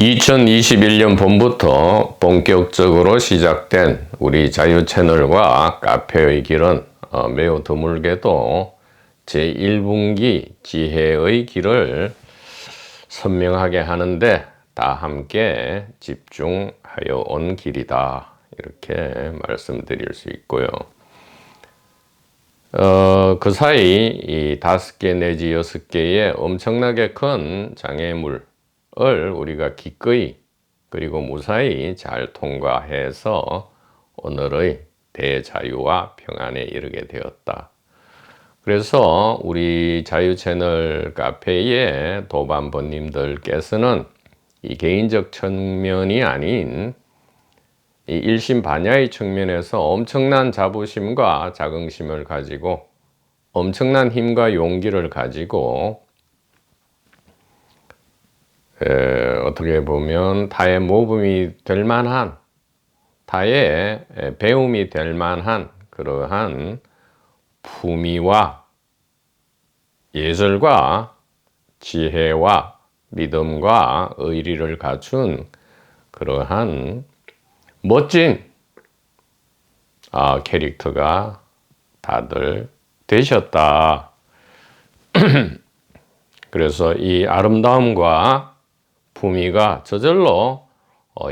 2021년 봄부터 본격적으로 시작된 우리 자유 채널과 카페의 길은 매우 드물게도 제1분기 지혜의 길을 선명하게 하는데 다 함께 집중하여 온 길이다, 이렇게 말씀드릴 수 있고요. 그 사이 이 5개 내지 6개의 엄청나게 큰 장애물을 우리가 기꺼이 그리고 무사히 잘 통과해서 오늘의 대자유와 평안에 이르게 되었다. 그래서 우리 자유 채널 카페의 도반번님들께서는 이 개인적 측면이 아닌 이 일심반야의 측면에서 엄청난 자부심과 자긍심을 가지고 엄청난 힘과 용기를 가지고 어떻게 보면 타의 모범이 될 만한, 타의 배움이 될 만한 그러한 품위와 예절과 지혜와 믿음과 의리를 갖춘 그러한 멋진 캐릭터가 다들 되셨다. 그래서 이 아름다움과 품위가 저절로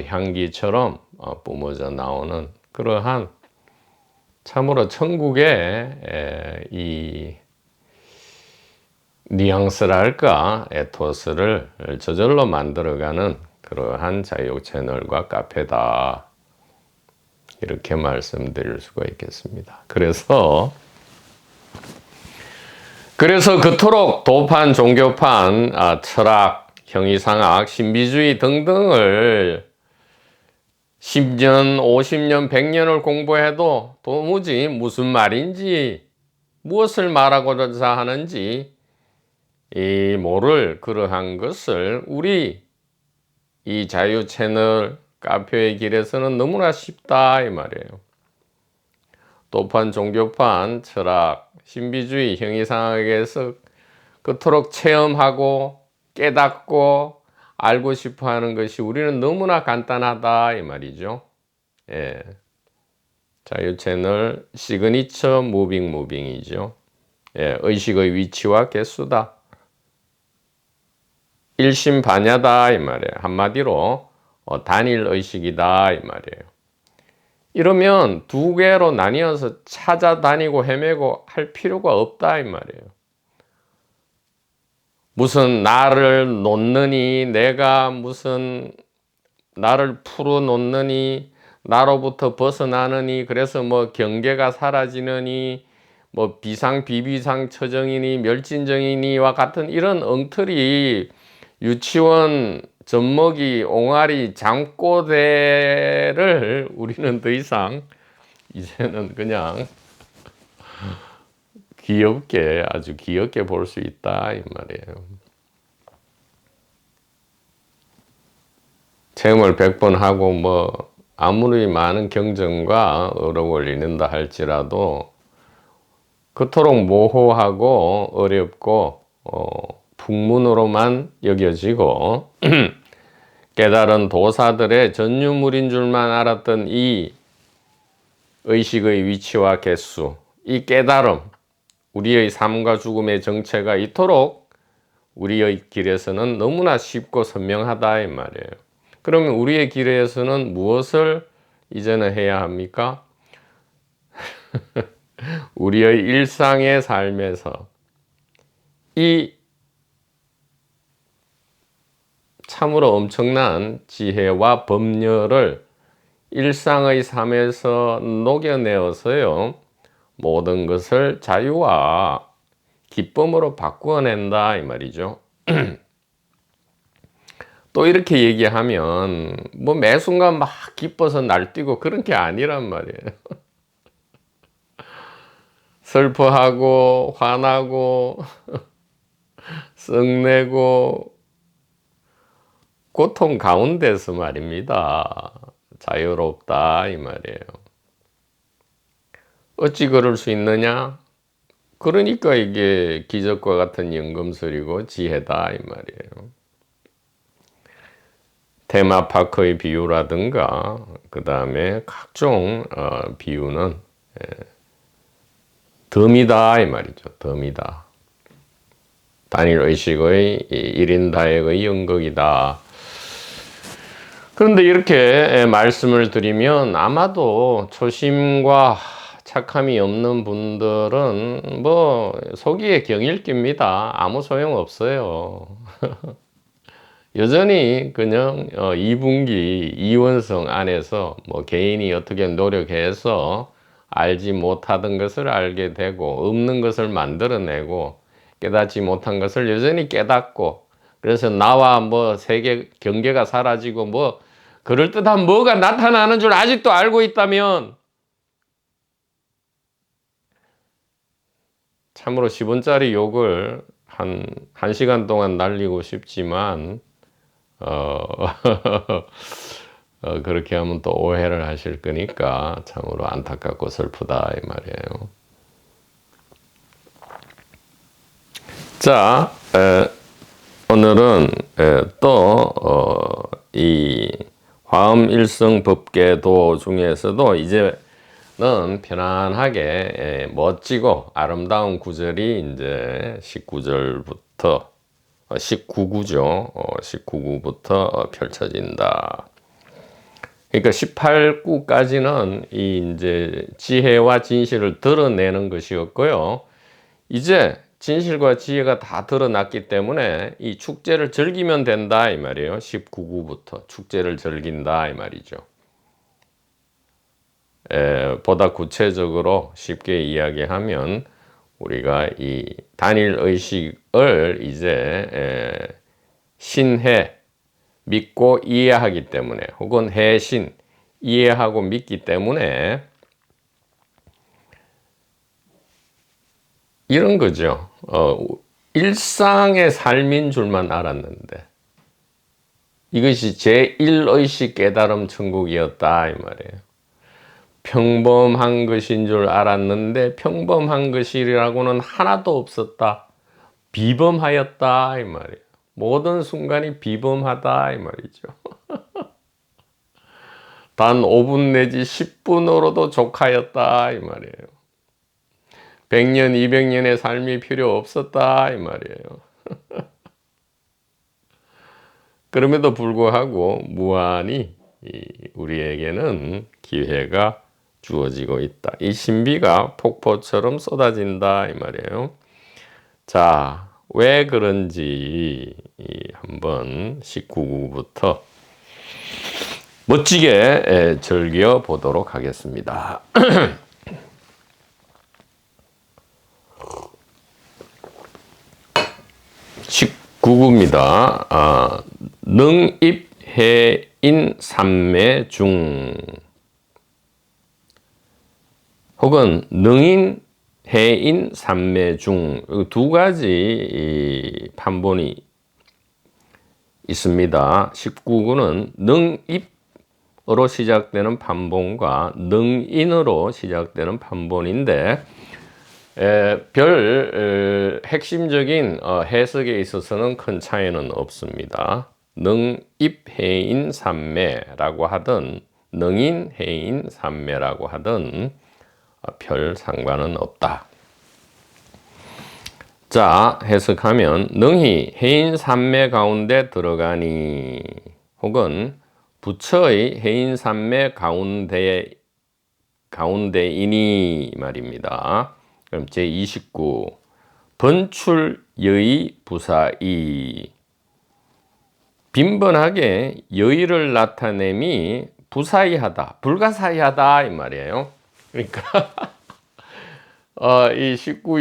향기처럼 뿜어져 나오는 그러한 참으로 천국의 이 뉘앙스랄까 에토스를 저절로 만들어가는 그러한 자유 채널과 카페다, 이렇게 말씀드릴 수가 있겠습니다. 그래서 그토록 도판, 종교판, 철학, 형이상학, 신비주의 등등을 10년, 50년, 100년을 공부해도 도무지 무슨 말인지, 무엇을 말하고자 하는지 모를 그러한 것을 우리 이 자유 채널 카페의 길에서는 너무나 쉽다, 이 말이에요. 도판, 종교판, 철학, 신비주의, 형이상학에서 그토록 체험하고 깨닫고 알고 싶어 하는 것이 우리는 너무나 간단하다, 이 말이죠. 예. 자유 채널 시그니처 무빙이죠. 예. 의식의 위치와 개수다. 일심반야다, 이 말이에요. 한마디로 단일 의식이다, 이 말이에요. 이러면 두 개로 나뉘어서 찾아다니고 헤매고 할 필요가 없다, 이 말이에요. 무슨 나를 놓느니, 내가 무슨 나를 풀어놓느니, 나로부터 벗어나느니, 그래서 뭐 경계가 사라지느니, 뭐 비상 처정이니 멸진정이니와 같은 이런 엉터리 유치원 젖먹이 옹알이 잠꼬대를 우리는 더 이상 이제는 그냥 귀엽게, 아주 귀엽게 볼 수 있다, 이 말이에요. 체험을 100번 하고 뭐 아무리 많은 경전과 어록을 읽는다 할지라도 그토록 모호하고 어렵고 풍문으로만 여겨지고 깨달은 도사들의 전유물인 줄만 알았던 이 의식의 위치와 개수, 이 깨달음, 우리의 삶과 죽음의 정체가 이토록 우리의 길에서는 너무나 쉽고 선명하다, 이 말이에요. 그러면 우리의 길에서는 무엇을 이제는 해야 합니까? 우리의 일상의 삶에서 이 참으로 엄청난 지혜와 법률을 일상의 삶에서 녹여내어서요, 모든 것을 자유와 기쁨으로 바꾸어낸다, 이 말이죠. 또 이렇게 얘기하면 뭐 매 순간 막 기뻐서 날뛰고 그런 게 아니란 말이에요. 슬퍼하고 화나고 썩내고 고통 가운데서 말입니다. 자유롭다, 이 말이에요. 어찌 그럴 수 있느냐? 그러니까 이게 기적과 같은 연금술이고 지혜다, 이 말이에요. 테마파크의 비유라든가 그 다음에 각종 비유는 덤이다 이 말이죠. 덤이다. 단일 의식의 1인 다액의 연극이다. 그런데 이렇게 말씀을 드리면 아마도 초심과 착함이 없는 분들은 뭐 속이에 경일 깁니다. 아무 소용 없어요. 여전히 그냥 2분기 이원성 안에서 뭐 개인이 어떻게 노력해서 알지 못하던 것을 알게 되고 없는 것을 만들어내고 깨닫지 못한 것을 여전히 깨닫고 그래서 나와 뭐 세계 경계가 사라지고 뭐 그럴듯한 뭐가 나타나는 줄 아직도 알고 있다면 참으로 10원짜리 욕을 한 1시간 동안 날리고 싶지만 그렇게 하면 또 오해를 하실 거니까 참으로 안타깝고 슬프다 이 말이에요. 자, 오늘은 또 이 화엄일성 법계도 중에서도 이제는 편안하게 멋지고 아름다운 구절이 이제 19절부터 19구죠. 19구부터 펼쳐진다. 그러니까 18구까지는 이 이제 지혜와 진실을 드러내는 것이었고요. 이제 진실과 지혜가 다 드러났기 때문에 이 축제를 즐기면 된다 이 말이에요. 19구부터 축제를 즐긴다 이 말이죠. 보다 구체적으로 쉽게 이야기하면 우리가 이 단일 의식을 이제 신해 믿고 이해하기 때문에 혹은 해신 이해하고 믿기 때문에 이런 거죠. 일상의 삶인 줄만 알았는데 이것이 제1의식 깨달음 천국이었다 이 말이에요. 평범한 것인 줄 알았는데 평범한 것이라고는 하나도 없었다. 비범하였다 이 말이에요. 모든 순간이 비범하다 이 말이죠. 단 5분 내지 10분으로도 족하였다 이 말이에요. 100년, 200년의 삶이 필요 없었다 이 말이에요. 그럼에도 불구하고 무한히 우리에게는 기회가 주어지고 있다. 이 신비가 폭포처럼 쏟아진다 이 말이에요. 자, 왜 그런지 한번 19구부터 멋지게 즐겨 보도록 하겠습니다. 19구입니다. 능입해인 삼매 중 혹은 능인 해인 삼매 중 두 가지 판본이 있습니다. 19구는 능입으로 시작되는 판본과 능인으로 시작되는 판본인데 별 핵심적인 해석에 있어서는 큰 차이는 없습니다. 능입해인 삼매라고 하든 능인해인 삼매라고 하든 별 상관은 없다. 자, 해석하면 능히 해인 삼매 가운데 들어가니 혹은 부처의 해인 삼매 가운데이니 말입니다. 그럼 제29 번출여의 부사이 빈번하게 여의를 나타냄이 부사이하다, 불가사의하다 이 말이에요. 그러니까 이 19,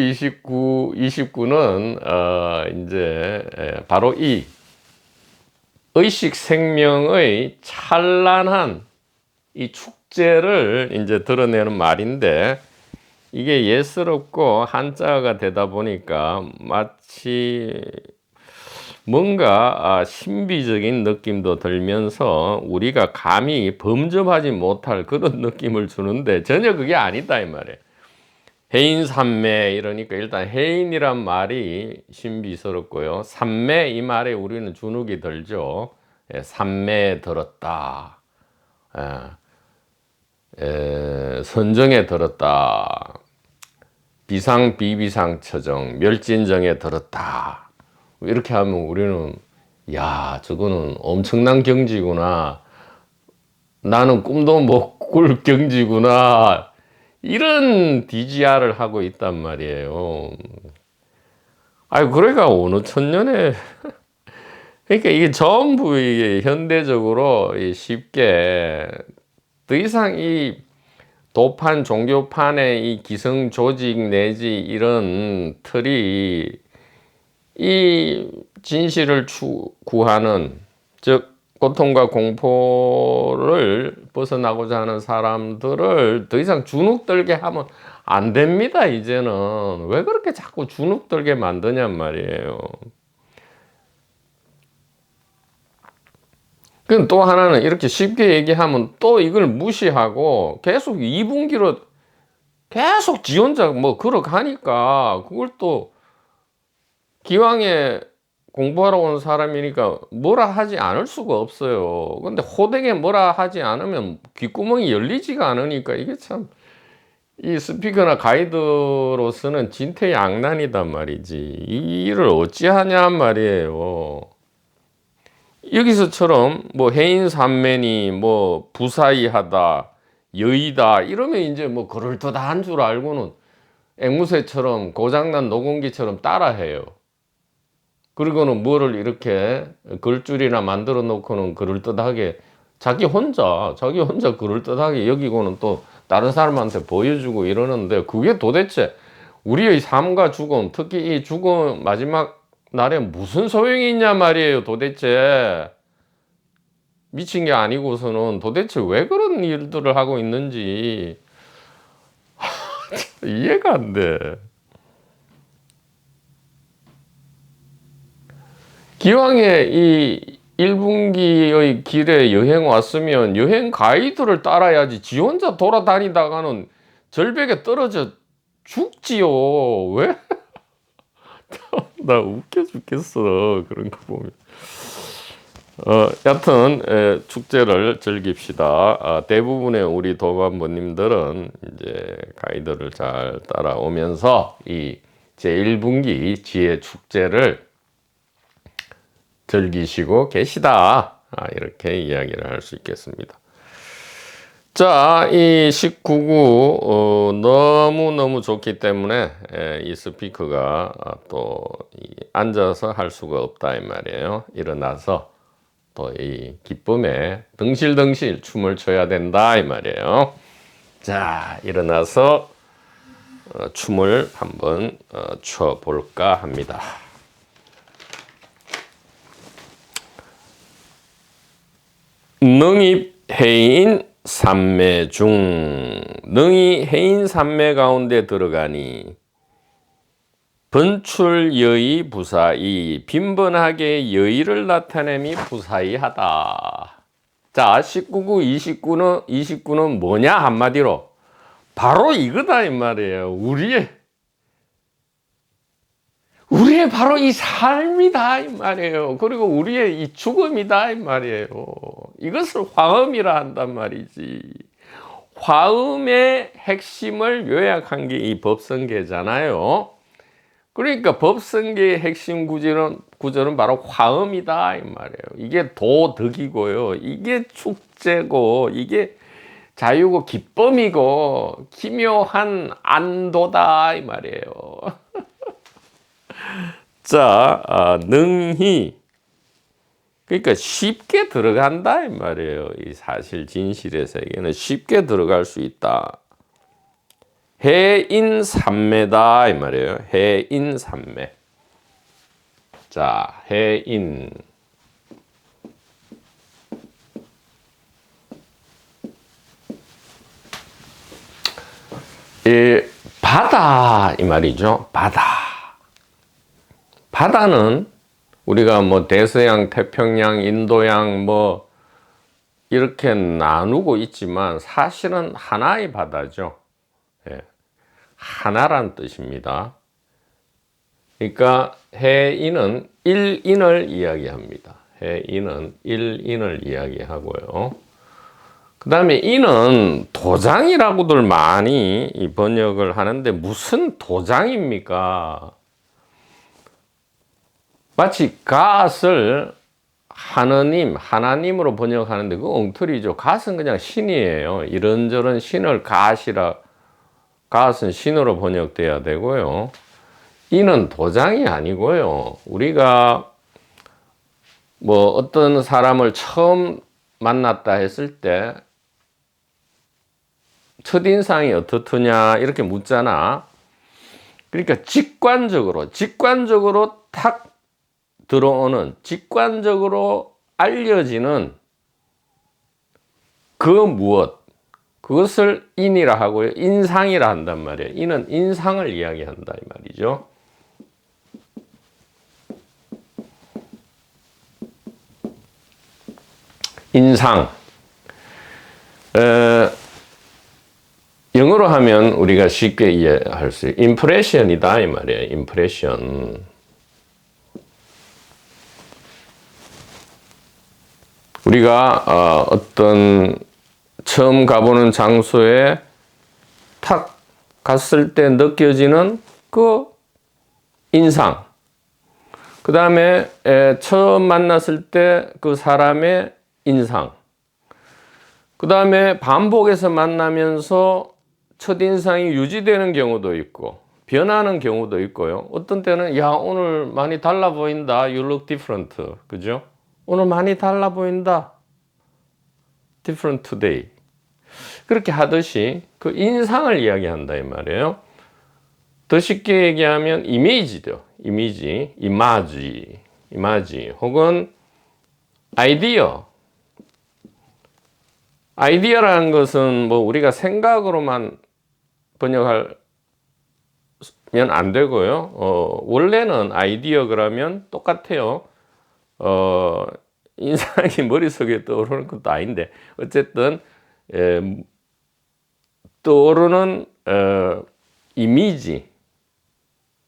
29는 이제 바로 이 의식 생명의 찬란한 이 축제를 이제 드러내는 말인데 이게 예스럽고 한자가 되다 보니까 마치 뭔가 신비적인 느낌도 들면서 우리가 감히 범접하지 못할 그런 느낌을 주는데 전혀 그게 아니다 이 말이에요. 해인삼매 이러니까 일단 해인이란 말이 신비스럽고요. 삼매 이 말에 우리는 주눅이 들죠. 삼매에 들었다. 선정에 들었다. 비상 비비상 처정 멸진정에 들었다. 이렇게 하면 우리는 야, 저거는 엄청난 경지구나. 나는 꿈도 못 꿀 경지구나. 이런 DGR을 하고 있단 말이에요. 그러니까 어느 천년에 그러니까 이게 전부 이게 현대적으로 쉽게 더 이상 이 도판 종교판의 이 기성 조직 내지 이런 틀이 이 진실을 추구하는, 즉 고통과 공포를 벗어나고자 하는 사람들을 더 이상 주눅들게 하면 안 됩니다. 이제는 왜 그렇게 자꾸 주눅들게 만드냔 말이에요. 그럼 또 하나는 이렇게 쉽게 얘기하면 또 이걸 무시하고 계속 2분기로 계속 지 혼자 뭐 걸어가니까 그걸 또 기왕에 공부하러 온 사람이니까 뭐라 하지 않을 수가 없어요. 근데 호되게 뭐라 하지 않으면 귓구멍이 열리지가 않으니까 이게 참 이 스피커나 가이드로서는 진퇴양난이단 말이지. 이 일을 어찌하냐 말이에요. 여기서처럼 뭐 해인산매니 뭐 부사이하다 여의다 이러면 이제 뭐 그럴듯한 줄 알고는 앵무새처럼 고장난 노공기처럼 따라해요. 그리고는 뭐를 이렇게 글줄이나 만들어 놓고는 그럴듯하게 자기 혼자 그럴듯하게 여기고는 또 다른 사람한테 보여주고 이러는데, 그게 도대체 우리의 삶과 죽음, 특히 이 죽음 마지막 날에 무슨 소용이 있냐 말이에요. 도대체 미친 게 아니고서는 도대체 왜 그런 일들을 하고 있는지 이해가 안 돼. 기왕에 이 1분기의 길에 여행 왔으면 여행 가이드를 따라야지 지 혼자 돌아다니다가는 절벽에 떨어져 죽지요. 왜? 나 웃겨 죽겠어. 그런 거 보면. 여튼 축제를 즐깁시다. 대부분의 우리 도반부님들은 이제 가이드를 잘 따라오면서 이 제1분기 지혜 축제를 즐기시고 계시다. 이렇게 이야기를 할 수 있겠습니다. 자, 이 19구 너무너무 좋기 때문에 이 스피커가 또 앉아서 할 수가 없다 이 말이에요. 일어나서 또 이 기쁨에 덩실덩실 춤을 춰야 된다 이 말이에요. 자, 일어나서 춤을 한번 춰볼까 합니다. 능입 해인 삼매 중, 능이 해인 삼매 가운데 들어가니 번출여의 부사이, 빈번하게 여의를 나타냄이 부사이하다. 자, 19구 29는 뭐냐 한마디로 바로 이거다 이 말이에요. 우리의 바로 이 삶이다 이 말이에요. 그리고 우리의 이 죽음이다 이 말이에요. 이것을 화음이라 한단 말이지. 화음의 핵심을 요약한 게 이 법성계잖아요. 그러니까 법성계의 핵심 구절은 바로 화음이다 이 말이에요. 이게 도덕이고요. 이게 축제고, 이게 자유고 기쁨이고 기묘한 안도다 이 말이에요. 자, 능히, 그러니까 쉽게 들어간다 이 말이에요. 이 사실 진실의 세계는 쉽게 들어갈 수 있다. 해인삼매다 이 말이에요. 해인삼매. 자, 해인. 바다 이 말이죠. 바다는 우리가 뭐 대서양, 태평양, 인도양 뭐 이렇게 나누고 있지만 사실은 하나의 바다죠. 하나란 뜻입니다. 그러니까 해인은 일인을 이야기합니다. 해인은 일인을 이야기하고요. 그 다음에 인은 도장이라고들 많이 번역을 하는데 무슨 도장입니까? 마치 갓을 하나님으로 번역하는데 그거 엉터리죠. 갓은 그냥 신이에요. 이런저런 신을 갓은 신으로 번역돼야 되고요. 이는 도장이 아니고요. 우리가 뭐 어떤 사람을 처음 만났다 했을 때 첫인상이 어떻느냐 이렇게 묻잖아. 그러니까 직관적으로 탁 들어오는, 직관적으로 알려지는 그 무엇, 그것을 인이라 하고요. 인상이라 한단 말이에요. 인은 인상을 이야기한다 이 말이죠. 인상. 영어로 하면 우리가 쉽게 이해할 수 있어요. impression이다 이 말이에요. impression. 우리가 어떤 처음 가보는 장소에 탁 갔을 때 느껴지는 그 인상. 그 다음에 처음 만났을 때 그 사람의 인상. 그 다음에 반복해서 만나면서 첫인상이 유지되는 경우도 있고 변하는 경우도 있고요. 어떤 때는 야 오늘 많이 달라 보인다. You look different. 그죠? 오늘 많이 달라 보인다. Different today. 그렇게 하듯이 그 인상을 이야기한다 이 말이에요. 더 쉽게 얘기하면 이미지죠. 이미지 혹은 아이디어. 아이디어라는 것은 뭐 우리가 생각으로만 번역하면 안 되고요. 원래는 아이디어 그러면 똑같아요. 인상이 머릿속에 떠오르는 것도 아닌데 어쨌든 떠오르는 이미지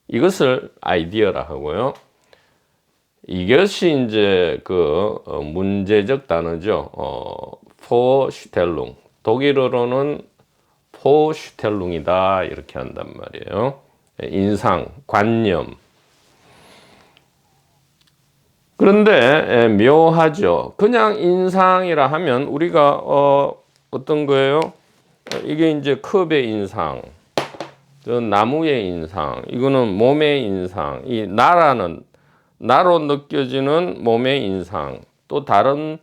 이것을 아이디어라 하고요. 이것이 이제 그 문제적 단어죠. 포슈텔룽. 독일어로는 포슈텔룽이다 이렇게 한단 말이에요. 인상, 관념. 그런데 묘하죠. 그냥 인상이라 하면 우리가 어떤 거예요? 이게 이제 컵의 인상, 나무의 인상, 이거는 몸의 인상, 이 나로 느껴지는 몸의 인상, 또 다른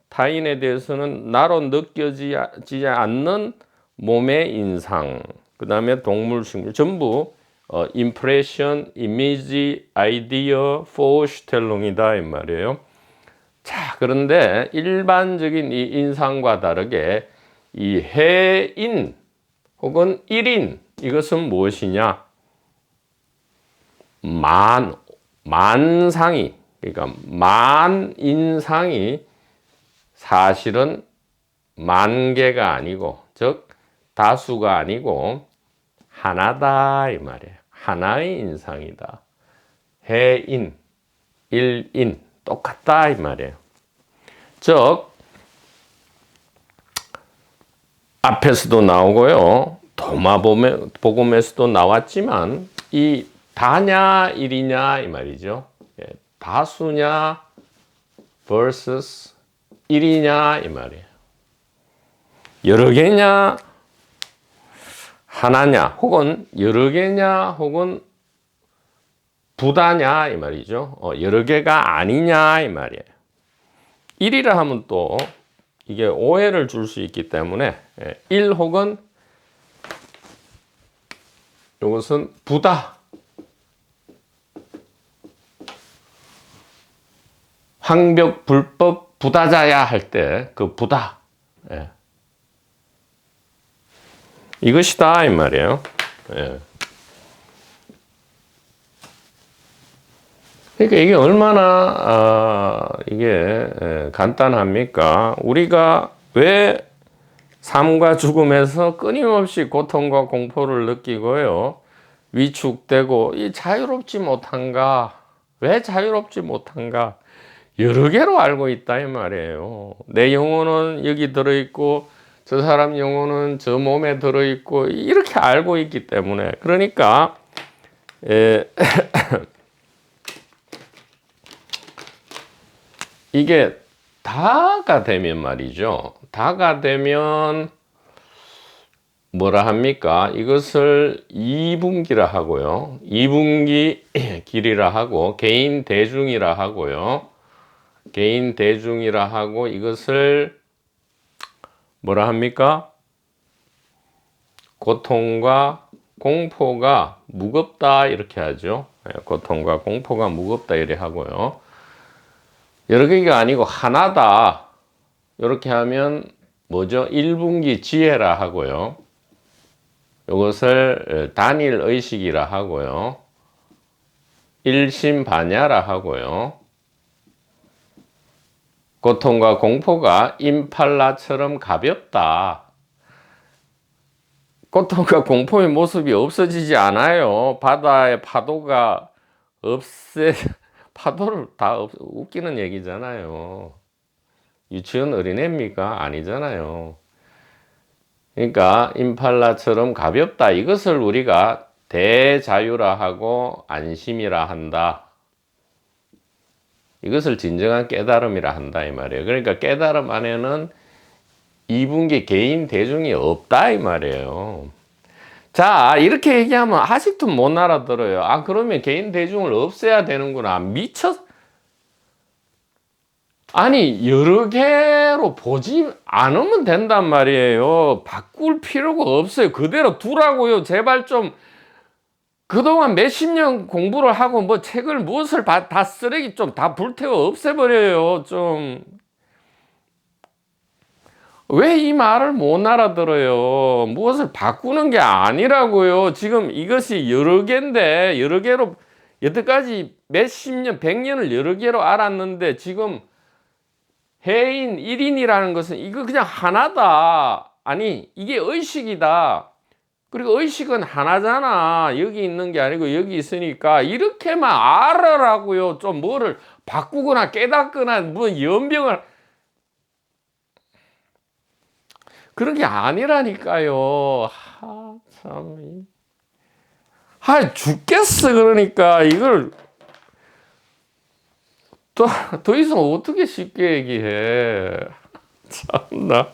타인에 대해서는 나로 느껴지지 않는 몸의 인상, 그 다음에 동물, 식물, 전부 impression, image, idea, vorstellung이다 이 말이에요. 자, 그런데 일반적인 이 인상과 다르게 이 해인 혹은 일인 이것은 무엇이냐? 만상이, 그러니까 만인상이 사실은 만개가 아니고, 즉 다수가 아니고 하나다 이 말이에요. 하나의 인상이다. 해인, 일인 똑같다 이 말이에요. 즉 앞에서도 나오고요. 도마복음에서도 나왔지만 이 다냐 일이냐 이 말이죠. 다수냐 vs 일이냐 이 말이에요. 여러 개냐 하나냐 혹은 여러 개냐 혹은 부다냐 이 말이죠. 여러 개가 아니냐 이 말이에요. 일이라 하면 또 이게 오해를 줄 수 있기 때문에 일 혹은 이것은 부다. 황벽 불법 부다자야 할 때 그 부다. 이것이다 이 말이에요. 그러니까 이게 얼마나 이게 간단합니까? 우리가 왜 삶과 죽음에서 끊임없이 고통과 공포를 느끼고요. 위축되고 이 자유롭지 못한가? 왜 자유롭지 못한가? 여러 개로 알고 있다 이 말이에요. 내 영혼은 여기 들어있고 저 사람 영혼은 저 몸에 들어있고 이렇게 알고 있기 때문에 그러니까 이게 다가 되면 말이죠. 다가 되면 뭐라 합니까? 이것을 이분기라 하고요. 이분기 길이라 하고 개인 대중이라 하고요. 개인 대중이라 하고 이것을 뭐라 합니까? 고통과 공포가 무겁다 이렇게 하죠. 고통과 공포가 무겁다 이렇게 하고요. 여러 개가 아니고 하나다 이렇게 하면 뭐죠? 1분기 지혜라 하고요. 이것을 단일 의식이라 하고요. 일심반야라 하고요. 고통과 공포가 임팔라처럼 가볍다. 고통과 공포의 모습이 없어지지 않아요. 바다의 파도가 파도를 웃기는 얘기잖아요. 유치원 어린애입니까? 아니잖아요. 그러니까 임팔라처럼 가볍다. 이것을 우리가 대자유라 하고 안심이라 한다. 이것을 진정한 깨달음이라 한다 이 말이에요. 그러니까 깨달음 안에는 이분기 개인 대중이 없다 이 말이에요. 자, 이렇게 얘기하면 아직도 못 알아들어요. 아, 그러면 개인 대중을 없애야 되는구나. 아니, 여러 개로 보지 않으면 된단 말이에요. 바꿀 필요가 없어요. 그대로 두라고요. 제발 좀 그동안 몇십 년 공부를 하고 뭐 책을 무엇을 다 쓰레기 좀 다 불태워 없애버려요. 좀. 왜 이 말을 못 알아들어요? 무엇을 바꾸는 게 아니라고요. 지금 이것이 여러 개인데, 여러 개로, 여태까지 몇십 년, 100년을 여러 개로 알았는데, 지금 해인 1인이라는 것은 이거 그냥 하나다. 아니, 이게 의식이다. 그리고 의식은 하나잖아. 여기 있는 게 아니고 여기 있으니까 이렇게만 알아라고요. 좀 뭐를 바꾸거나 깨닫거나 뭐 연병을 그런 게 아니라니까요. 참. 죽겠어. 그러니까 이걸 더 이상 어떻게 쉽게 얘기해. 참나.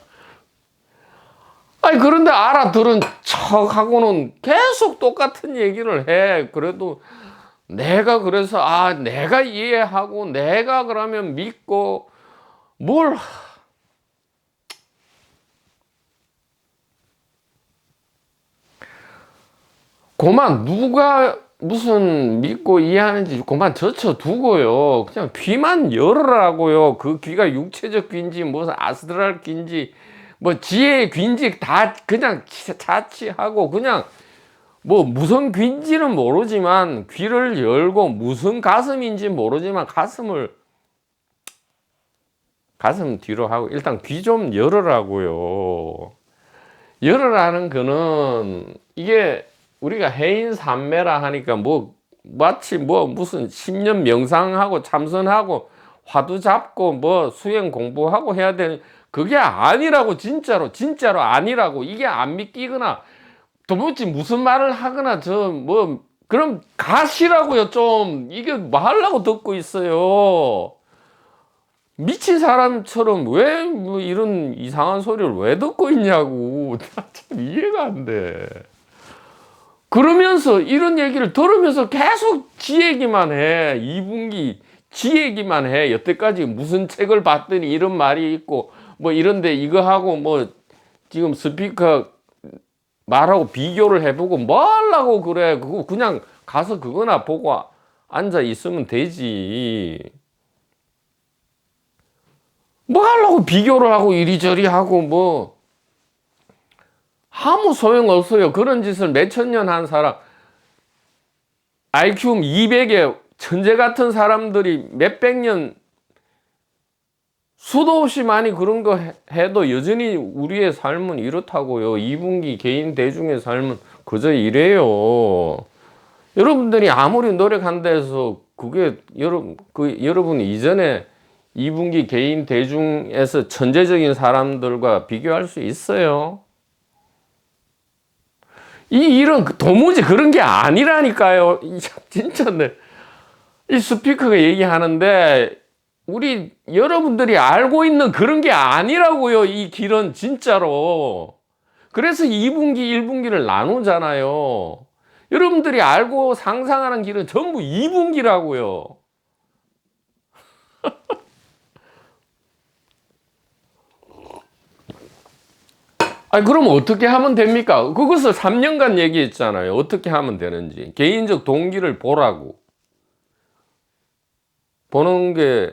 그런데 알아들은 척하고는 계속 똑같은 얘기를 해. 그래도 내가 그래서, 내가 이해하고, 내가 그러면 믿고, 그만 누가 무슨 믿고 이해하는지 그만 젖혀두고요. 그냥 귀만 열으라고요. 그 귀가 육체적 귀인지 무슨 아스트랄 귀인지 뭐 지혜의 귀인지 다 그냥 자취하고 그냥 뭐 무슨 귀인지는 모르지만 귀를 열고 무슨 가슴인지 모르지만 가슴 뒤로 하고 일단 귀 좀 열으라고요. 열으라는 거는 이게 우리가 해인 삼매라 하니까 마치 무슨 10년 명상하고 참선하고 화두 잡고 수행 공부하고 해야 되는 그게 아니라고. 진짜로 아니라고. 이게 안 믿기거나 도무지 무슨 말을 하거나 그럼 가시라고요. 좀 이게 뭐 하려고 듣고 있어요. 미친 사람처럼 왜 이런 이상한 소리를 왜 듣고 있냐고. 참 이해가 안 돼. 그러면서 이런 얘기를 들으면서 계속 지 얘기만 해. 2분기 지 얘기만 해. 여태까지 무슨 책을 봤더니 이런 말이 있고 이런데 이거 하고 지금 스피커 말하고 비교를 해보고 뭐 하려고 그래. 그거 그냥 가서 그거나 보고 앉아 있으면 되지. 뭐 하려고 비교를 하고 이리저리 하고 아무 소용없어요. 그런 짓을 몇천 년 한 사람, IQ 200에 천재 같은 사람들이 몇백 년 수도 없이 많이 그런 거 해도 여전히 우리의 삶은 이렇다고요. 2분기 개인 대중의 삶은 그저 이래요. 여러분들이 아무리 노력한다 해서 그게 여러분 이전에 2분기 개인 대중에서 천재적인 사람들과 비교할 수 있어요? 이 일은 도무지 그런 게 아니라니까요. 진짜 이 스피커가 얘기하는데 우리 여러분들이 알고 있는 그런 게 아니라고요. 이 길은 진짜로. 그래서 2분기, 1분기를 나누잖아요. 여러분들이 알고 상상하는 길은 전부 2분기라고요. 아니, 그럼 어떻게 하면 됩니까? 그것을 3년간 얘기했잖아요. 어떻게 하면 되는지. 개인적 동기를 보라고. 보는 게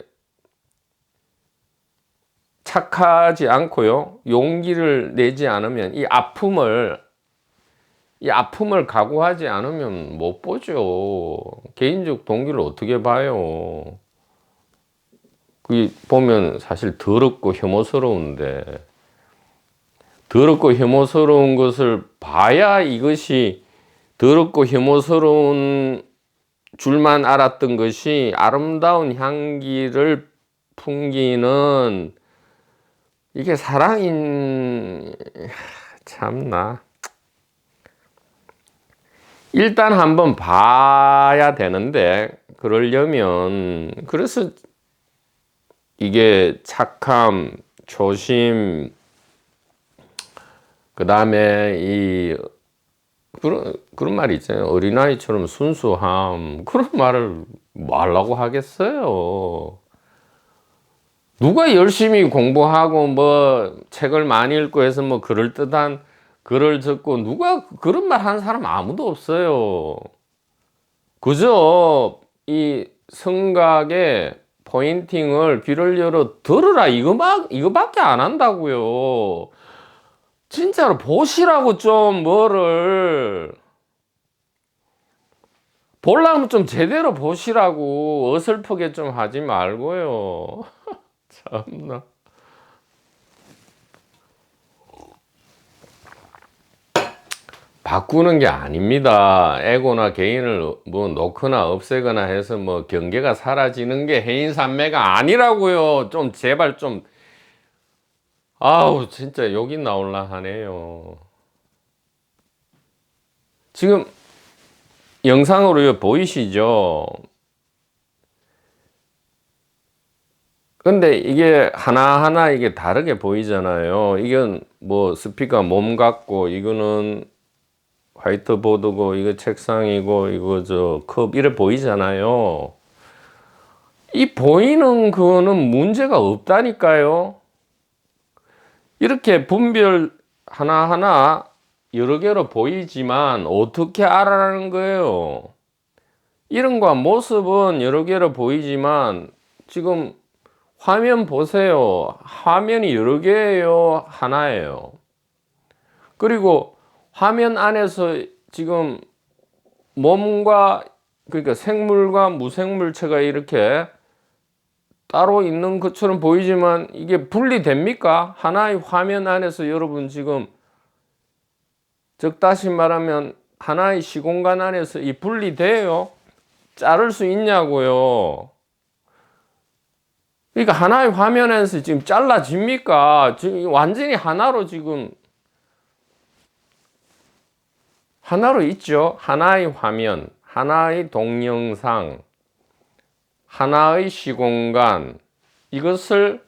착하지 않고요. 용기를 내지 않으면 이 아픔을 각오하지 않으면 못 보죠. 개인적 동기를 어떻게 봐요? 그게 보면 사실 더럽고 혐오스러운데, 더럽고 혐오스러운 것을 봐야 이것이 더럽고 혐오스러운 줄만 알았던 것이 아름다운 향기를 풍기는 이게 사랑인, 참나. 일단 한번 봐야 되는데, 그러려면, 그래서 이게 착함, 조심, 그 다음에 그런 말이 있잖아요. 어린아이처럼 순수함. 그런 말을 뭐 하려고 하겠어요. 누가 열심히 공부하고 뭐 책을 많이 읽고 해서 뭐 그럴듯한 글을 적고 누가 그런 말 하는 사람 아무도 없어요. 그저 이 성각의 포인팅을 귀를 열어 들으라 이거밖에 안 한다고요. 진짜로 보시라고 좀 뭐를 보려면 좀 제대로 보시라고 어설프게 좀 하지 말고요. 참나. 바꾸는 게 아닙니다. 에고나 개인을 뭐 놓거나 없애거나 해서 뭐 경계가 사라지는 게 해인산매가 아니라고요. 좀 제발 좀 아우 진짜 욕이 나올라 하네요. 지금 영상으로 보이시죠? 근데 이게 하나하나 이게 다르게 보이잖아요. 이건 뭐 스피커 몸 같고 이거는 화이트보드고 이거 책상이고 이거 저 컵 이래 보이잖아요. 이 보이는 거는 문제가 없다니까요. 이렇게 분별 하나하나 여러 개로 보이지만 어떻게 알아라는 거예요. 이름과 모습은 여러 개로 보이지만 지금 화면 보세요. 화면이 여러 개예요, 하나예요. 그리고 화면 안에서 지금 몸과 그러니까 생물과 무생물체가 이렇게 따로 있는 것처럼 보이지만 이게 분리됩니까? 하나의 화면 안에서 여러분 지금 즉 다시 말하면 하나의 시공간 안에서 이 분리돼요? 자를 수 있냐고요? 그러니까 하나의 화면에서 지금 잘라집니까? 지금 완전히 하나로 있죠. 하나의 화면, 하나의 동영상, 하나의 시공간, 이것을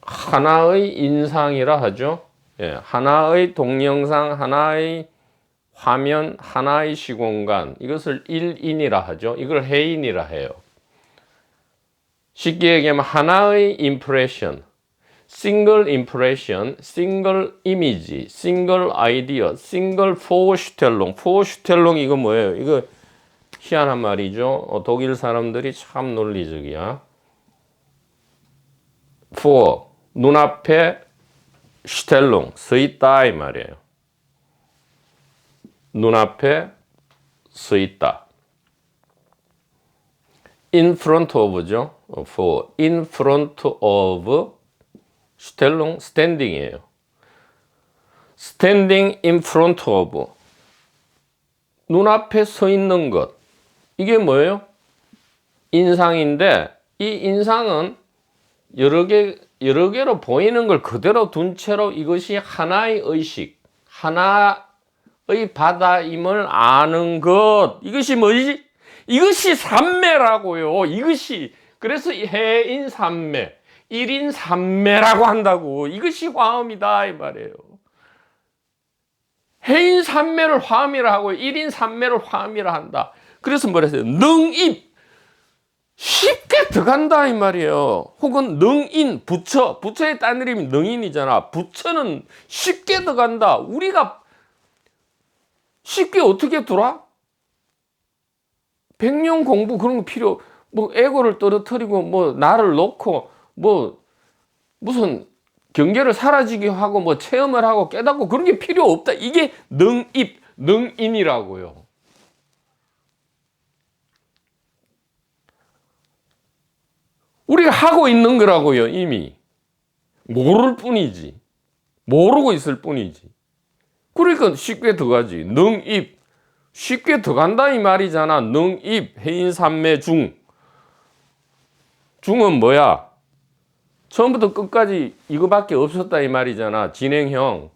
하나의 인상이라 하죠. 예, 하나의 동영상, 하나의 화면, 하나의 시공간, 이것을 일인이라 하죠. 이걸 해인이라 해요. 쉽게 얘기하면 하나의 임프레션, 싱글 임프레션, 싱글 이미지, 싱글 아이디어, 싱글 포슈텔롱. 포슈텔롱 이거 뭐예요? 이거 희한한 말이죠. 독일 사람들이 참 논리적이야. 포 눈앞에 슈텔롱 서 있다 이 말이에요. 눈앞에 서 있다. in front of죠. for in front of 슈텔롱 standing이에요. standing in front of 눈앞에 서 있는 것. 이게 뭐예요? 인상인데 이 인상은 여러 개로 보이는 걸 그대로 둔 채로 이것이 하나의 의식, 하나의 바다임을 아는 것. 이것이 뭐지? 이것이 삼매라고요. 이것이. 그래서 해인 삼매, 일인 삼매라고 한다고. 이것이 화엄이다 이 말이에요. 해인 삼매를 화엄이라 하고 일인 삼매를 화엄이라 한다. 그래서 뭐라 했어요? 능입. 쉽게 들어간다 이 말이에요. 혹은 능인, 부처의 딴 이름이 능인이잖아. 부처는 쉽게 들어간다. 우리가 쉽게 어떻게 들어와? 100년 공부 그런 거 필요, 뭐 에고를 떨어뜨리고 뭐 나를 놓고 뭐 무슨 경계를 사라지게 하고 뭐 체험을 하고 깨닫고 그런 게 필요 없다. 이게 능입, 능인이라고요. 우리가 하고 있는 거라고요. 이미 모를 뿐이지, 모르고 있을 뿐이지. 그러니까 쉽게 들어가지. 능입, 쉽게 들어간다 이 말이잖아. 능입, 해인삼매 중. 중은 뭐야? 처음부터 끝까지 이거밖에 없었다 이 말이잖아. 진행형.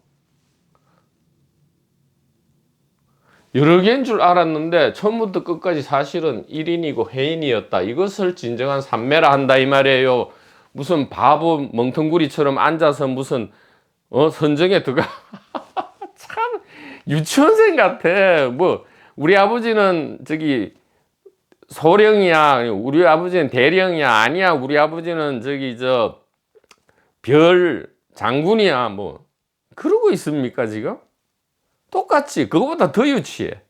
여러 개인 줄 알았는데 처음부터 끝까지 사실은 1인이고 해인이었다. 이것을 진정한 삼매라 한다 이 말이에요. 무슨 바보 멍텅구리처럼 앉아서 무슨 선정에 들어가. 참 유치원생 같아. 뭐 우리 아버지는 저기 소령이야, 우리 아버지는 대령이야, 아니야 우리 아버지는 저기 저 별 장군이야, 뭐 그러고 있습니까 지금? 똑같이. 그거보다 더 유치해.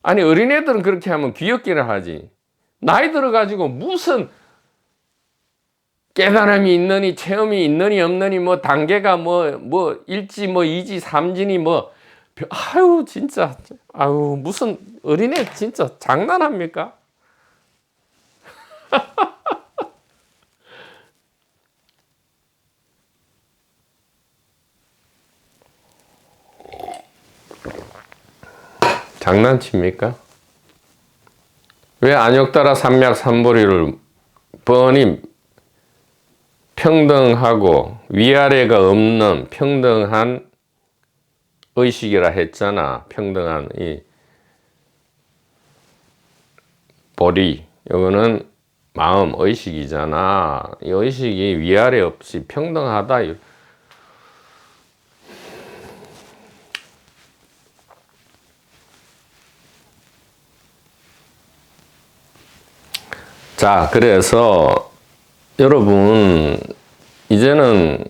아니 어린애들은 그렇게 하면 귀엽기는 하지. 나이 들어가지고 무슨 깨달음이 있느니 체험이 있느니 없느니 뭐 단계가 뭐 1지 뭐 2지 3지니 뭐 아유 진짜 아유 무슨 어린애 진짜 장난합니까? 장난칩니까? 왜 안욕따라 삼맥삼보리를 뻔히 평등하고 위아래가 없는 평등한 의식이라 했잖아. 평등한 이 보리, 이거는 마음 의식이잖아. 이 의식이 위아래 없이 평등하다. 자, 그래서 여러분 이제는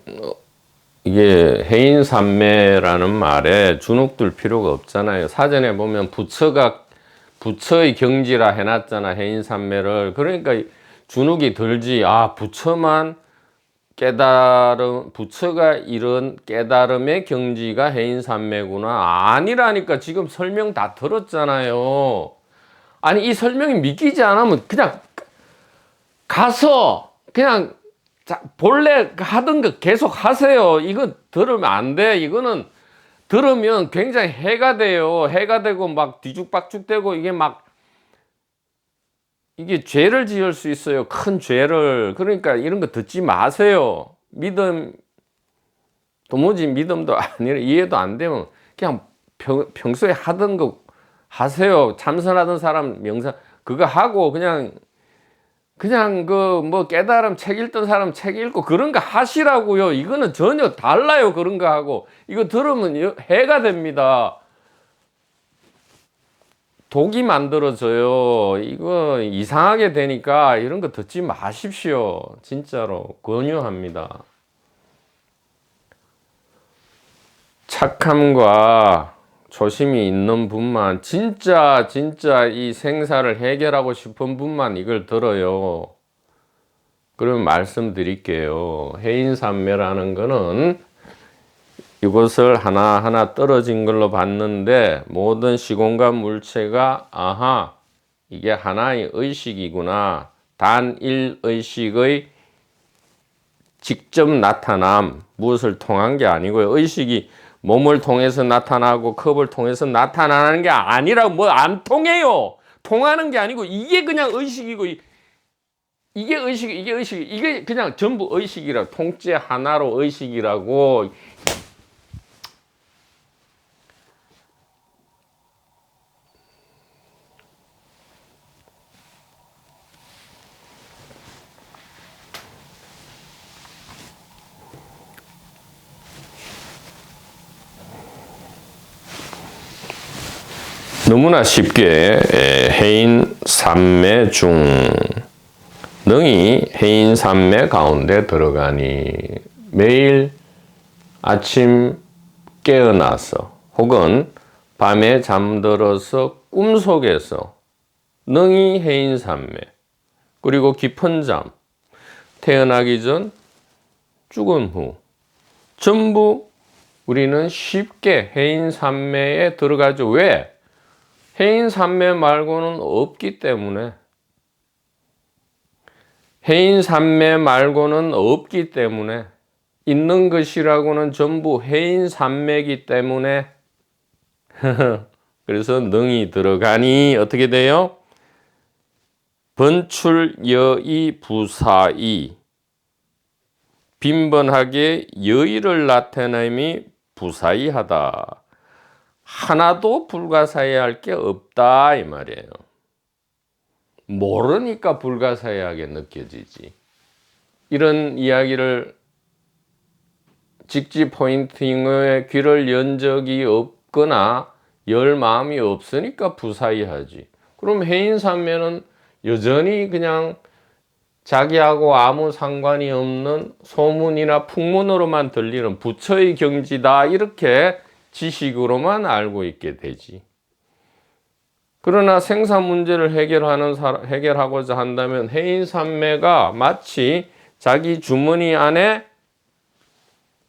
이게 해인삼매라는 말에 주눅들 필요가 없잖아요. 사전에 보면 부처의 경지라 해놨잖아. 해인삼매를. 그러니까 주눅이 들지. 아, 부처만 깨달음, 부처가 이런 깨달음의 경지가 해인삼매구나. 아니라니까. 지금 설명 다 들었잖아요. 아니 이 설명이 믿기지 않으면 그냥 가서 그냥 본래 하던 거 계속 하세요. 이거 들으면 안 돼. 이거는 들으면 굉장히 해가 돼요. 해가 되고 막 뒤죽박죽되고 이게 죄를 지을 수 있어요. 큰 죄를. 그러니까 이런 거 듣지 마세요. 도무지 믿음도 아니라 이해도 안 되면 그냥 평소에 하던 거 하세요. 참선하던 사람 명상 그거 하고 그냥 그 뭐 깨달음 책 읽던 사람 책 읽고 그런 거 하시라고요. 이거는 전혀 달라요. 그런 거 하고 이거 들으면 해가 됩니다. 독이 만들어져요. 이거 이상하게 되니까 이런 거 듣지 마십시오. 진짜로 권유합니다. 착함과 조심이 있는 분만, 진짜 이 생사를 해결하고 싶은 분만 이걸 들어요. 그러면 말씀드릴게요. 해인삼매라는 거는 이것을 하나하나 떨어진 걸로 봤는데 모든 시공간 물체가 아하 이게 하나의 의식이구나. 단일 의식의 직접 나타남, 무엇을 통한 게 아니고요. 의식이 몸을 통해서 나타나고 컵을 통해서 나타나는 게 아니라 뭐 안 통해요. 통하는 게 아니고 이게 그냥 의식이고 이게 의식, 이게 그냥 전부 의식이라 통째 하나로 의식이라고. 너무나 쉽게 해인 삼매 중 능히 해인 삼매 가운데 들어가니 매일 아침 깨어나서 혹은 밤에 잠들어서 꿈속에서 능히 해인 삼매 그리고 깊은 잠 태어나기 전 죽은 후 전부 우리는 쉽게 해인 삼매에 들어가죠. 왜? 해인 삼매 말고는 없기 때문에. 해인 삼매 말고는 없기 때문에. 있는 것이라고는 전부 해인 삼매이기 때문에. 그래서 능이 들어가니 어떻게 돼요? 번출여의 부사의 빈번하게 여의를 나타냄이 부사의하다. 하나도 불가사의할 게 없다 이 말이에요. 모르니까 불가사의하게 느껴지지. 이런 이야기를 직지 포인팅에 귀를 연 적이 없거나 열 마음이 없으니까 부사의하지. 그럼 해인삼매는 여전히 그냥 자기하고 아무 상관이 없는 소문이나 풍문으로만 들리는 부처의 경지다 이렇게 지식으로만 알고 있게 되지. 그러나 생사 문제를 해결하고자 한다면 해인삼매가 마치 자기 주머니 안에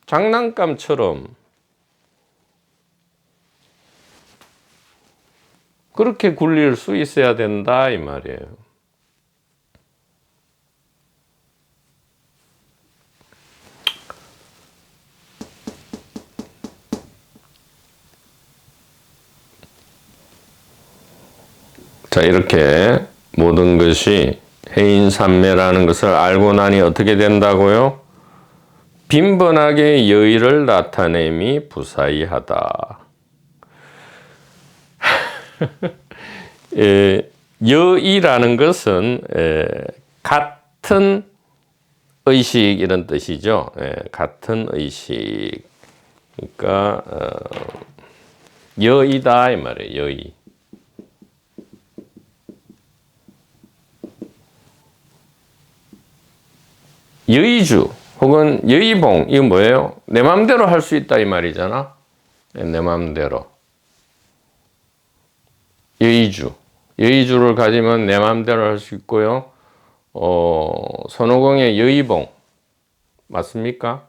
장난감처럼 그렇게 굴릴 수 있어야 된다 이 말이에요. 자, 이렇게 모든 것이 해인삼매라는 것을 알고 나니 어떻게 된다고요? 빈번하게 여의를 나타냄이 부사의하다. 여의라는 것은 같은 의식 이런 뜻이죠. 같은 의식. 그러니까 여의다 이 말이에요. 여의. 여의주 혹은 여의봉 이건 뭐예요? 내 마음대로 할 수 있다 이 말이잖아. 내 마음대로. 여의주를 가지면 내 마음대로 할 수 있고요. 손오공의 여의봉 맞습니까?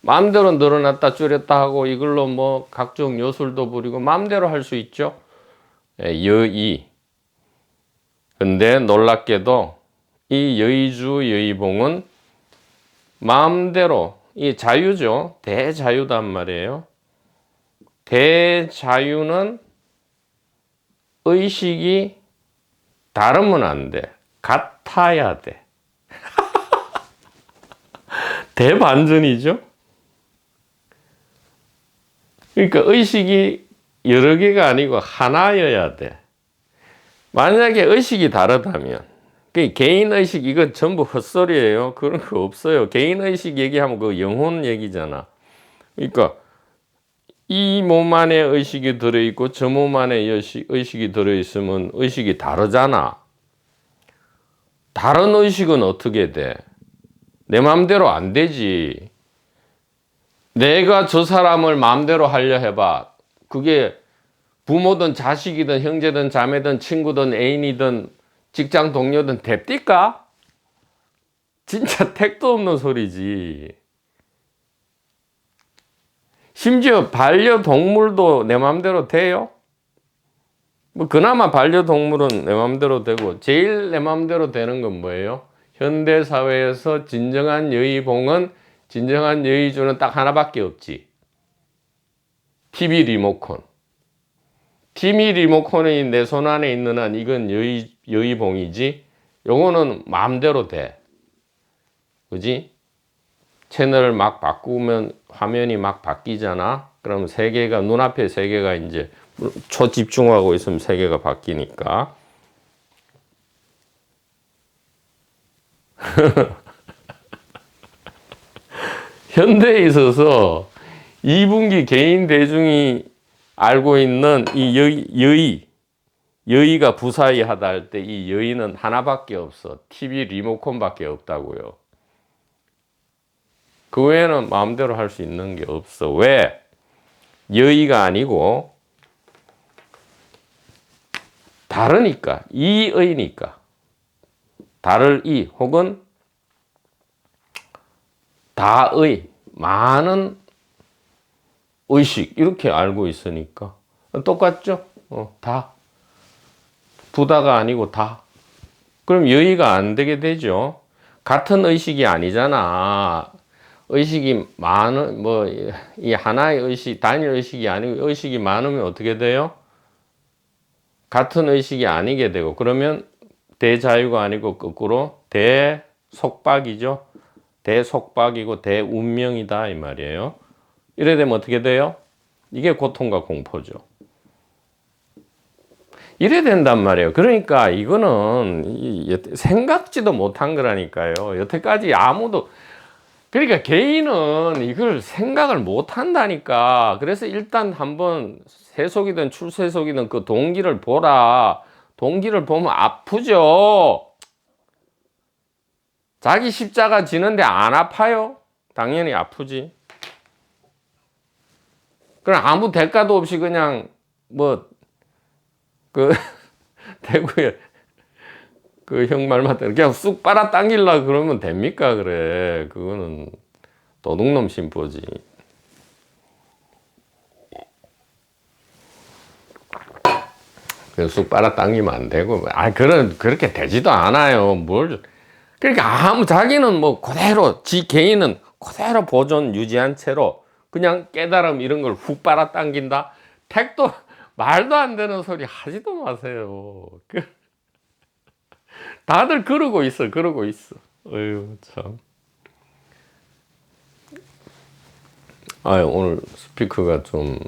마음대로 늘어났다 줄였다 하고 이걸로 뭐 각종 요술도 부리고 마음대로 할 수 있죠. 여의. 근데 놀랍게도 이 여의주 여의봉은 마음대로 이 자유죠. 대자유단 말이에요. 대자유는 의식이 다르면 안 돼. 같아야 돼. 대반전이죠. 그러니까 의식이 여러 개가 아니고 하나여야 돼. 만약에 의식이 다르다면 개인의식 이건 전부 헛소리예요. 그런 거 없어요. 개인의식 얘기하면 그 영혼 얘기잖아. 그러니까 이 몸 안에 의식이 들어있고 저 몸 안에 의식이 들어있으면 의식이 다르잖아. 다른 의식은 어떻게 돼? 내 마음대로 안 되지. 내가 저 사람을 마음대로 하려 해봐. 그게 부모든 자식이든 형제든 자매든 친구든 애인이든 직장 동료든 됩니까? 진짜 택도 없는 소리지. 심지어 반려동물도 내 마음대로 돼요? 뭐 그나마 반려동물은 내 마음대로 되고 제일 내 마음대로 되는 건 뭐예요? 현대사회에서 진정한 여의봉은 진정한 여의주는 딱 하나밖에 없지. TV 리모컨. TV 리모컨이 내 손 안에 있는 한 이건 여의봉이지. 요거는 마음대로 돼. 그지? 채널을 막 바꾸면 화면이 막 바뀌잖아. 그럼 세계가 눈앞에 세계가 이제 초집중하고 있으면 세계가 바뀌니까. 현대에 있어서 2분기 개인 대중이 알고 있는 이 여의가 부사의하다 할 때 이 여의는 하나밖에 없어. TV 리모컨밖에 없다고요. 그 외에는 마음대로 할 수 있는 게 없어. 왜? 여의가 아니고 다르니까. 이의니까. 다를 이 혹은 다의 많은 의식 이렇게 알고 있으니까 똑같죠? 다. 부다가 아니고 다. 그럼 여의가 안 되게 되죠. 같은 의식이 아니잖아. 의식이 많은 이 하나의 의식, 단일 의식이 아니고 의식이 많으면 어떻게 돼요? 같은 의식이 아니게 되고 그러면 대자유가 아니고 거꾸로 대속박이죠. 대속박이고 대운명이다 이 말이에요. 이래 되면 어떻게 돼요? 이게 고통과 공포죠. 이래 된단 말이에요. 그러니까 이거는 생각지도 못한 거라니까요. 여태까지 아무도 그러니까 개인은 이걸 생각을 못 한다니까. 그래서 일단 한번 세속이든 출세속이든 그 동기를 보라. 동기를 보면 아프죠. 자기 십자가 지는데 안 아파요? 당연히 아프지. 그럼 아무 대가도 없이 그냥 대구에 그 형 말 맞다. 그냥 쑥 빨아 당길라 그러면 됩니까? 그래. 그거는 도둑놈 심보지. 쑥 빨아 당기면 안 되고. 그렇게 되지도 않아요. 그러니까 자기는 그대로, 지 개인은 그대로 보존 유지한 채로 그냥 깨달음 이런 걸 훅 빨아 당긴다? 택도, 말도 안 되는 소리 하지도 마세요. 다들 그러고 있어. 어휴, 참. 오늘 스피커가 좀,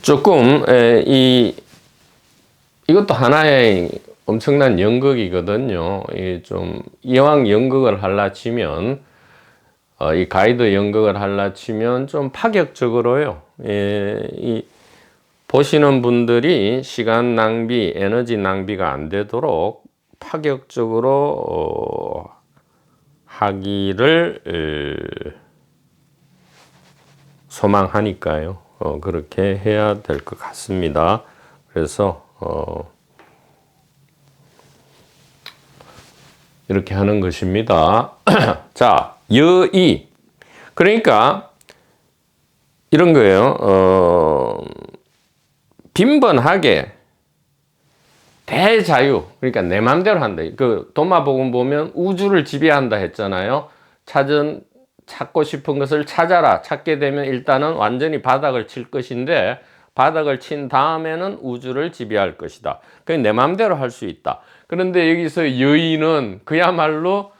조금, 이것도 하나의 엄청난 연극이거든요. 이왕 연극을 할라 치면, 이 가이드 연극을 할라 치면 좀 파격적으로요. 보시는 분들이 시간 낭비, 에너지 낭비가 안 되도록 파격적으로 하기를 소망하니까요. 그렇게 해야 될 것 같습니다. 그래서 이렇게 하는 것입니다. 자, 여의. 그러니까 이런 거예요. 빈번하게 대자유, 그러니까 내 맘대로 한다. 그 도마복음 보면 우주를 지배한다 했잖아요. 찾고 싶은 것을 찾아라. 찾게 되면 일단은 완전히 바닥을 칠 것인데 바닥을 친 다음에는 우주를 지배할 것이다. 그게 내 맘대로 할 수 있다. 그런데 여기서 여의는 그야말로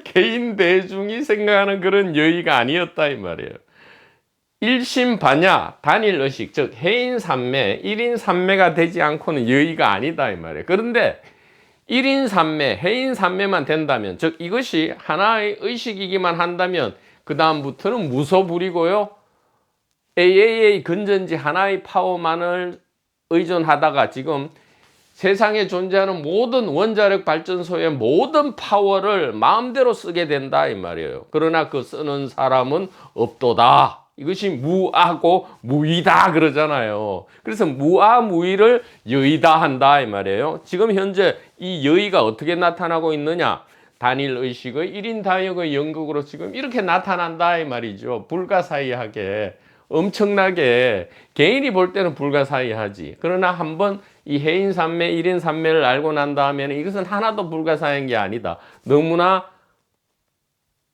개인 대중이 생각하는 그런 여의가 아니었다 이 말이에요. 일심반야, 단일의식, 즉 해인산매, 1인산매가 되지 않고는 여의가 아니다 이 말이에요. 그런데 1인산매, 해인산매만 된다면, 즉 이것이 하나의 의식이기만 한다면 그 다음부터는 무소불이고요. AAA 근전지 하나의 파워만을 의존하다가 지금 세상에 존재하는 모든 원자력 발전소의 모든 파워를 마음대로 쓰게 된다 이 말이에요. 그러나 그 쓰는 사람은 없도다. 이것이 무아고 무이다 그러잖아요. 그래서 무아무이를 여의다 한다 이 말이에요. 지금 현재 이 여의가 어떻게 나타나고 있느냐? 단일의식의 1인 다역의 연극으로 지금 이렇게 나타난다 이 말이죠. 불가사의하게, 엄청나게. 개인이 볼 때는 불가사의하지. 그러나 한번 이 해인산매, 1인산매를 알고 난 다음에는 이것은 하나도 불가사의한 게 아니다. 너무나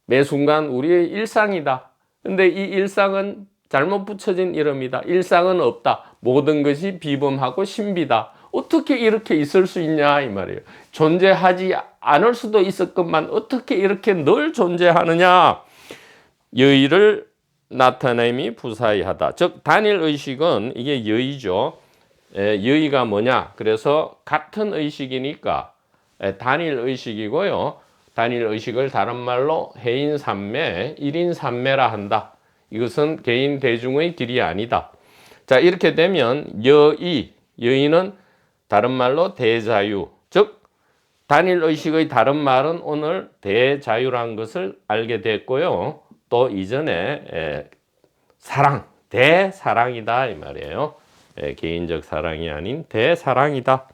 매 순간 우리의 일상이다. 근데 이 일상은 잘못 붙여진 이름이다. 일상은 없다. 모든 것이 비범하고 신비다. 어떻게 이렇게 있을 수 있냐 이 말이에요. 존재하지 않을 수도 있었건만 어떻게 이렇게 늘 존재하느냐. 여의를 나타냄이 부사이하다. 즉 단일 의식은 이게 여의죠. 여의가 뭐냐? 그래서 같은 의식이니까 단일 의식이고요. 단일 의식을 다른 말로 해인산매, 일인산매라 한다. 이것은 개인 대중의 길이 아니다. 자, 이렇게 되면 여의는 다른 말로 대자유, 즉 단일 의식의 다른 말은 오늘 대자유라는 것을 알게 됐고요. 또 이전에 사랑, 대사랑이다 이 말이에요. 개인적 사랑이 아닌 대사랑이다.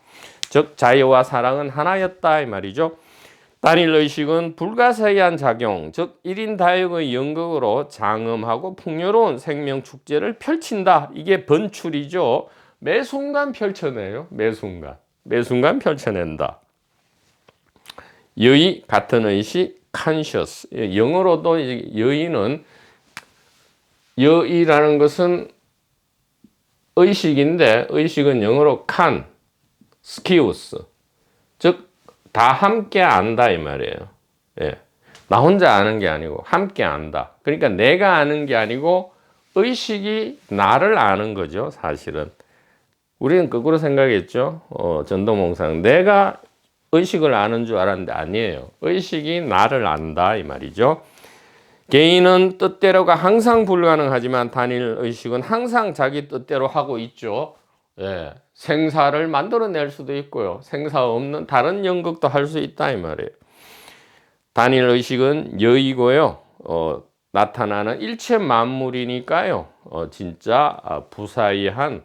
즉 자유와 사랑은 하나였다 이 말이죠. 단일 의식은 불가사의한 작용, 즉 1인 다육의 연극으로 장엄하고 풍요로운 생명 축제를 펼친다. 이게 번출이죠. 매 순간 펼쳐내요. 매 순간 펼쳐낸다. 여의 같은 의식 conscious. 영어로도 여의는 여의라는 것은 의식인데 의식은 영어로 can, skills. 즉 다 함께 안다 이 말이에요. 예. 나 혼자 아는 게 아니고 함께 안다. 그러니까 내가 아는 게 아니고 의식이 나를 아는 거죠. 사실은 우리는 거꾸로 생각했죠. 전도몽상 내가 의식을 아는 줄 알았는데 아니에요. 의식이 나를 안다 이 말이죠. 개인은 뜻대로가 항상 불가능하지만 단일 의식은 항상 자기 뜻대로 하고 있죠. 예. 생사를 만들어낼 수도 있고요. 생사 없는 다른 연극도 할 수 있다 이 말이에요. 단일 의식은 여의고요. 나타나는 일체 만물이니까요. 진짜 부사의한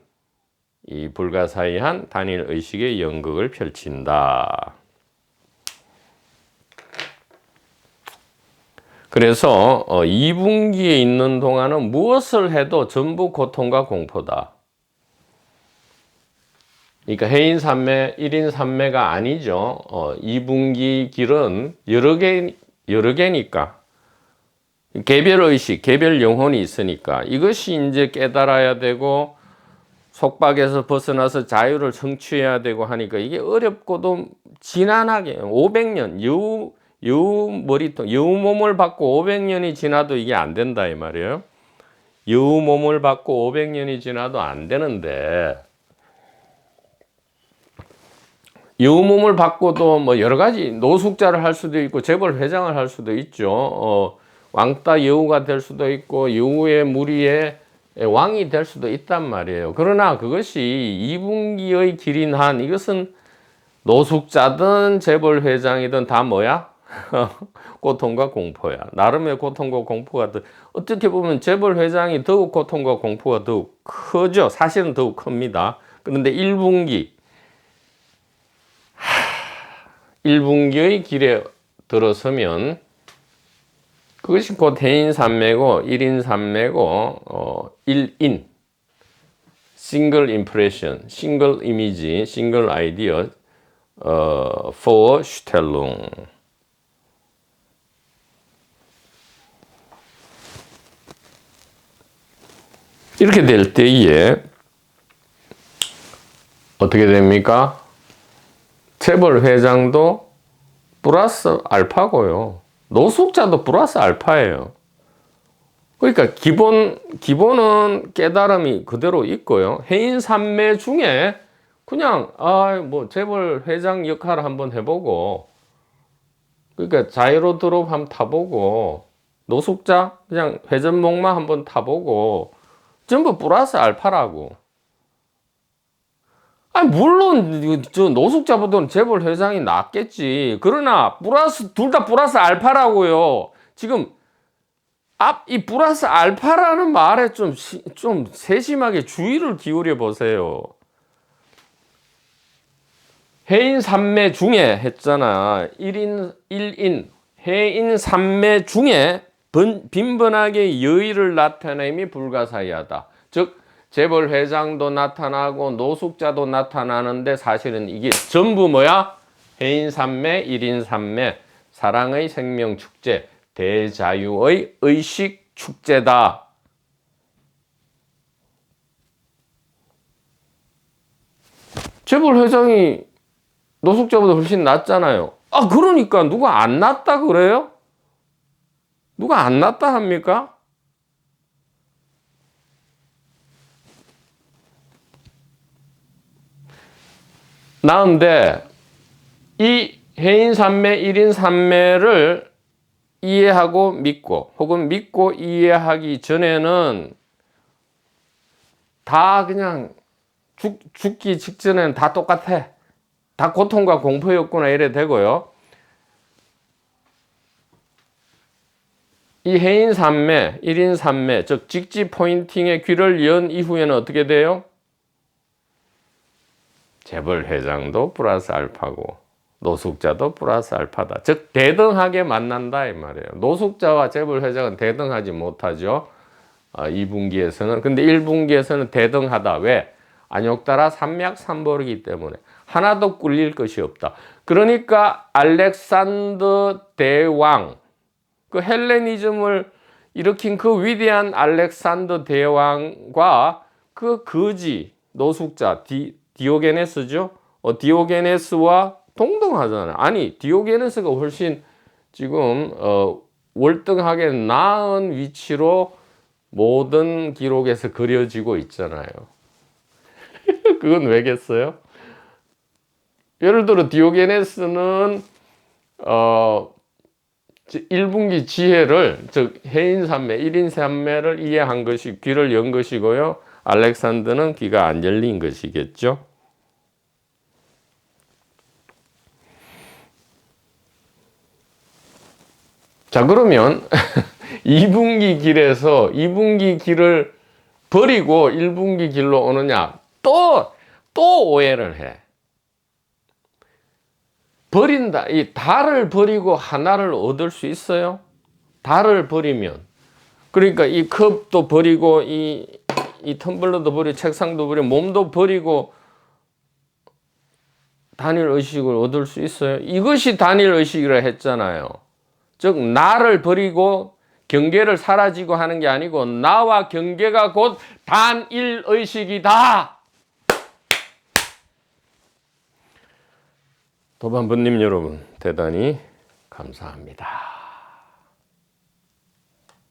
이 불가사의한 단일 의식의 연극을 펼친다. 그래서 2분기에 있는 동안은 무엇을 해도 전부 고통과 공포다. 그러니까 해인산매, 1인산매가 아니죠. 2분기 길은 여러 개니까. 개별의식, 개별 영혼이 있으니까 이것이 이제 깨달아야 되고 속박에서 벗어나서 자유를 성취해야 되고 하니까 이게 어렵고도 지난하게 500년, 여우 머리통, 여우 몸을 받고 500년이 지나도 이게 안 된다 이 말이에요. 여우 몸을 받고 500년이 지나도 안 되는데 여우 몸을 받고도 뭐 여러 가지 노숙자를 할 수도 있고 재벌 회장을 할 수도 있죠. 왕따 여우가 될 수도 있고 여우의 무리의 왕이 될 수도 있단 말이에요. 그러나 그것이 2분기의 길인 한 이것은 노숙자든 재벌 회장이든 다 뭐야? 고통과 공포야. 나름의 고통과 공포가 어떻게 보면 재벌 회장이 더욱 고통과 공포가 더욱 크죠. 사실은 더욱 큽니다. 그런데 1분기의 길에 들어서면 그것이 곧 해인산매고 1인산매고 1인 싱글 임프레션, 싱글 이미지, 싱글 아이디어 for Stellung. 이렇게 될 때에 어떻게 됩니까? 재벌 회장도 플러스 알파고요. 노숙자도 플러스 알파예요. 그러니까 기본은 깨달음이 그대로 있고요. 해인산매 중에 그냥 뭐 재벌 회장 역할을 한번 해보고, 그러니까 자이로 드롭 한번 타보고, 노숙자 그냥 회전목마 한번 타보고, 전부 플러스 알파라고. 물론 저 노숙자보다는 재벌 회장이 낫겠지. 그러나 둘 다 플러스 알파라고요. 지금 이 플러스 알파라는 말에 좀 세심하게 주의를 기울여 보세요. 해인산매 중에 했잖아. 1인 해인산매 중에 빈번하게 여의를 나타냄이 불가사의하다. 즉 재벌 회장도 나타나고 노숙자도 나타나는데 사실은 이게 전부 뭐야? 해인산매, 1인산매, 사랑의 생명축제, 대자유의 의식 축제다. 재벌회장이 노숙자보다 훨씬 낫잖아요. 아, 그러니까 누가 안 낫다 그래요? 누가 안 낫다 합니까? 나은데 이 해인 산매, 1인 산매를 이해하고 믿고 혹은 믿고 이해하기 전에는 다 그냥 죽기 직전에는 다 똑같아. 다 고통과 공포였구나 이래 되고요. 이 해인 산매, 1인 산매, 즉 직지 포인팅에 귀를 연 이후에는 어떻게 돼요? 재벌 회장도 플러스 알파고 노숙자도 플러스 알파다. 즉 대등하게 만난다 이 말이에요. 노숙자와 재벌 회장은 대등하지 못하죠. 2분기에서는. 근데 1분기에서는 대등하다. 왜? 안욕따라 삼맥삼벌이기 때문에 하나도 꿀릴 것이 없다. 그러니까 알렉산더 대왕, 그 헬레니즘을 일으킨 그 위대한 알렉산더 대왕과 그 거지 노숙자 디오게네스죠. 디오게네스와 동등하잖아요. 아니, 디오게네스가 훨씬 지금 월등하게 나은 위치로 모든 기록에서 그려지고 있잖아요. 그건 왜겠어요? 예를 들어 디오게네스는 1분기 지혜를, 즉 해인산매, 1인산매를 이해한 것이, 귀를 연 것이고요. 알렉산더는 귀가 안 열린 것이겠죠. 자, 그러면 2분기 길에서 2분기 길을 버리고 1분기 길로 오느냐? 또 오해를 해. 버린다. 이 달을 버리고 하나를 얻을 수 있어요? 달을 버리면. 그러니까 이 컵도 버리고 이 텀블러도 버리고 책상도 버리고 몸도 버리고 단일 의식을 얻을 수 있어요? 이것이 단일 의식이라 했잖아요. 즉 나를 버리고 경계를 사라지고 하는 게 아니고 나와 경계가 곧 단일 의식이다. 도반부님 여러분, 대단히 감사합니다.